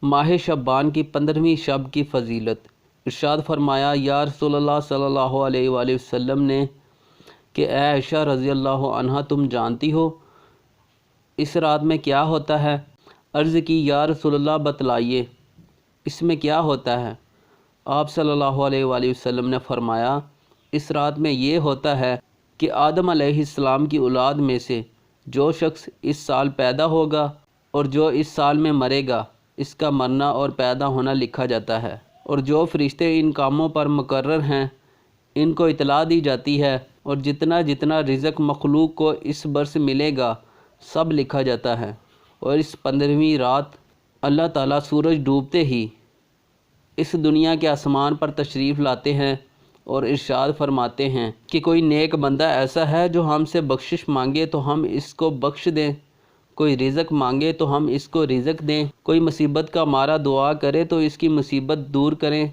ماہ شعبان کی 15ویں شب کی فضیلت۔ ارشاد فرمایا یا رسول اللہ صلی اللہ علیہ وآلہ وسلم نے کہ اے عائشہ رضی اللہ عنہا تم جانتی ہو اس رات میں کیا ہوتا ہے؟ عرض کی یا رسول اللہ بتلائیے اس میں کیا ہوتا ہے؟ آپ صلی اللہ علیہ وآلہ وسلم نے فرمایا اس رات میں یہ ہوتا ہے کہ آدم علیہ السلام کی اولاد میں سے جو شخص اس سال پیدا ہوگا اور جو اس سال میں مرے گا اس کا مرنا اور پیدا ہونا لکھا جاتا ہے، اور جو فرشتے ان کاموں پر مقرر ہیں ان کو اطلاع دی جاتی ہے، اور جتنا جتنا رزق مخلوق کو اس برس ملے گا سب لکھا جاتا ہے۔ اور اس 15ویں رات اللہ تعالیٰ سورج ڈوبتے ہی اس دنیا کے آسمان پر تشریف لاتے ہیں اور ارشاد فرماتے ہیں کہ کوئی نیک بندہ ایسا ہے جو ہم سے بخشش مانگے تو ہم اس کو بخش دیں، کوئی رزق مانگے تو ہم اس کو رزق دیں، کوئی مصیبت کا مارا دعا کرے تو اس کی مصیبت دور کریں۔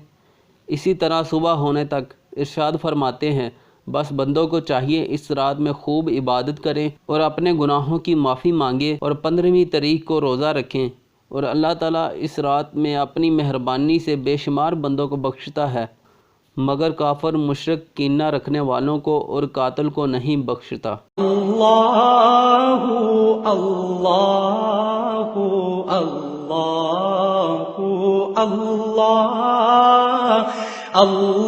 اسی طرح صبح ہونے تک ارشاد فرماتے ہیں بس بندوں کو چاہیے اس رات میں خوب عبادت کریں اور اپنے گناہوں کی معافی مانگے اور 15ویں تاریخ کو روزہ رکھیں، اور اللہ تعالیٰ اس رات میں اپنی مہربانی سے بے شمار بندوں کو بخشتا ہے، مگر کافر مشرک کینہ رکھنے والوں کو اور قاتل کو نہیں بخشتا۔ اللہ اللہ اللہ اللہ اللہ